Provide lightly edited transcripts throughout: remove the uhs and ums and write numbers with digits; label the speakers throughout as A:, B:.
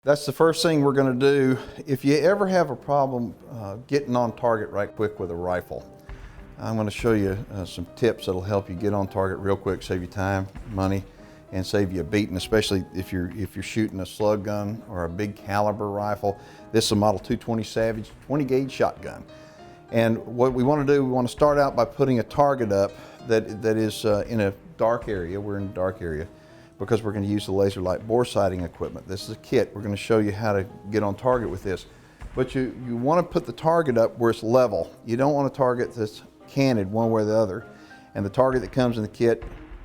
A: That's the first thing we're going to do. If you ever have a problem getting on target right quick with a rifle, I'm going to show you some tips that'll help you get on target real quick, save you time, money, and save you a beating, especially if you're shooting a slug gun or a big caliber rifle. This is a Model 220 Savage 20 gauge shotgun. And what we want to do, we want to start out by putting a target up that is in a dark area. We're in a dark area because we're going to use the laser light bore sighting equipment. This is a kit. We're going to show you how to get on target with this. But you want to put the target up where it's level. You don't want a target that's canted one way or the other. And the target that comes in the kit,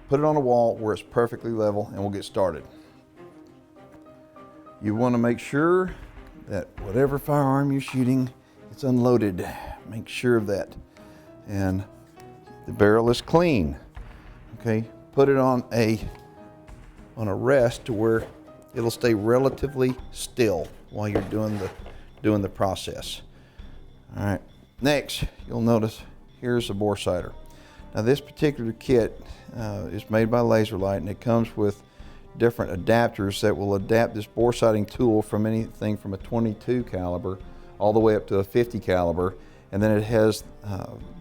A: put it on a wall where it's perfectly level, and we'll get started. You want to make sure that whatever firearm you're shooting, it's unloaded. Make sure of that. And the barrel is clean. Okay, put it on a rest to where it'll stay relatively still while you're doing the process. All right, next you'll notice here's the bore sighter. Now this particular kit is made by Laser Light, and it comes with different adapters that will adapt this bore sighting tool from anything from a 22 caliber all the way up to a 50 caliber, and then it has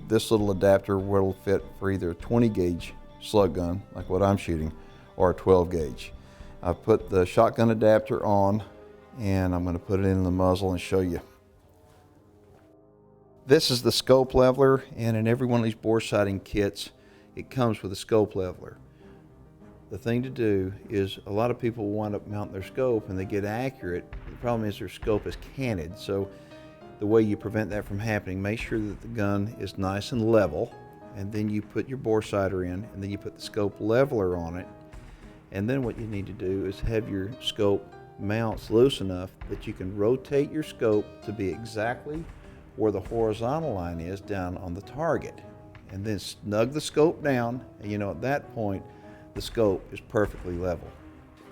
A: this little adapter where it'll fit for either a 20 gauge slug gun like what I'm shooting or a 12 gauge. I've put the shotgun adapter on, and I'm going to put it in the muzzle and show you. This is the scope leveler, and in every one of these bore sighting kits it comes with a scope leveler. The thing to do is a lot of people wind up mounting their scope and they get accurate. The problem is their scope is canted, so the way you prevent that from happening, make sure that the gun is nice and level, and then you put your bore sighter in, and then you put the scope leveler on it. And then what you need to do is have your scope mounts loose enough that you can rotate your scope to be exactly where the horizontal line is down on the target. And then snug the scope down, and you know at that point the scope is perfectly level.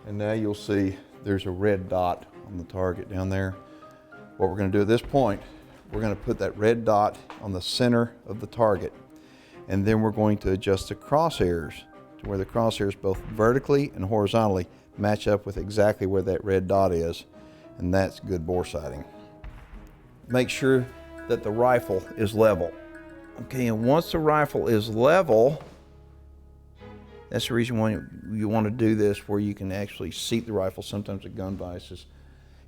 A: And now you'll see there's a red dot on the target down there. What we're going to do at this point, we're going to put that red dot on the center of the target, and then we're going to adjust the crosshairs to where the crosshairs both vertically and horizontally match up with exactly where that red dot is, and that's good bore sighting. Make sure that the rifle is level. Okay, and once the rifle is level, that's the reason why you want to do this, where you can actually seat the rifle. Sometimes a gun vise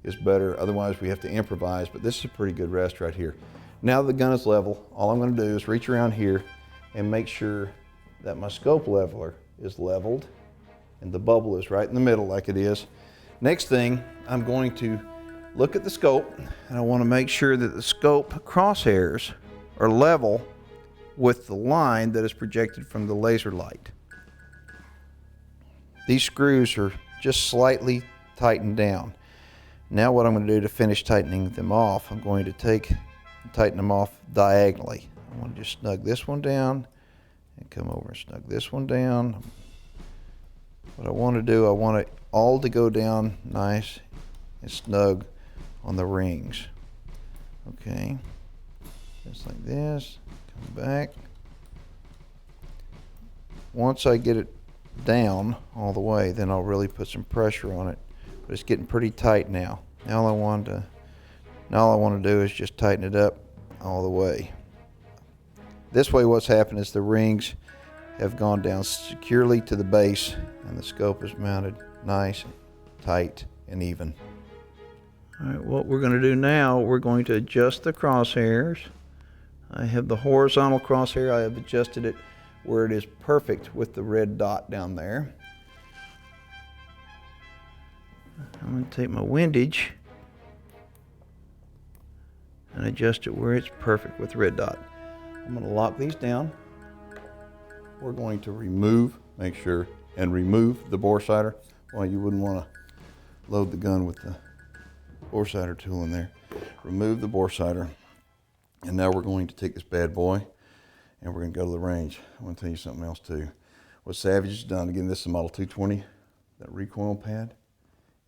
A: is better, otherwise we have to improvise, but this is a pretty good rest right here. Now the gun is level, all I'm going to do is reach around here and make sure that my scope leveler is leveled and the bubble is right in the middle like it is. Next thing, I'm going to look at the scope, and I want to make sure that the scope crosshairs are level with the line that is projected from the laser light. These screws are just slightly tightened down. Now what I'm going to do to finish tightening them off, I'm going to tighten them off diagonally. I want to just snug this one down and come over and snug this one down. What I want to do, I want it all to go down nice and snug on the rings. Okay, just like this, come back. Once I get it down all the way, then I'll really put some pressure on it. But it's getting pretty tight now. Now all I want to do is just tighten it up all the way. This way what's happened is the rings have gone down securely to the base, and the scope is mounted nice, tight, and even. All right, what we're going to do now, we're going to adjust the crosshairs. I have the horizontal crosshair. I have adjusted it where it is perfect with the red dot down there. I'm going to take my windage and adjust it where it's perfect with the red dot. I'm going to lock these down. We're going to remove the bore sighter. Well, you wouldn't want to load the gun with the bore sighter tool in there. Remove the bore sighter. And now we're going to take this bad boy and we're going to go to the range. I want to tell you something else too. What Savage has done, again, this is a Model 220. That recoil pad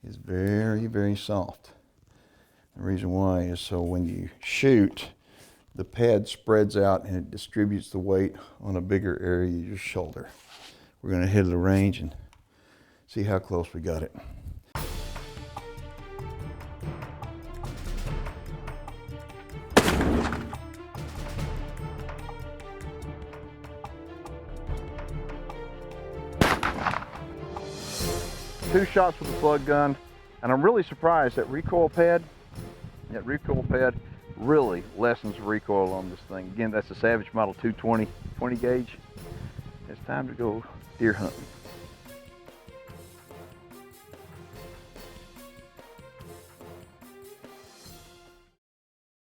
A: is very, very soft. The reason why is so when you shoot, the pad spreads out and it distributes the weight on a bigger area of your shoulder. We're going to head to the range and see how close we got it.
B: 2 shots with the slug gun, and I'm really surprised that recoil pad really lessens the recoil on this thing. Again, that's the Savage Model 220 20 gauge. It's time to go deer hunting.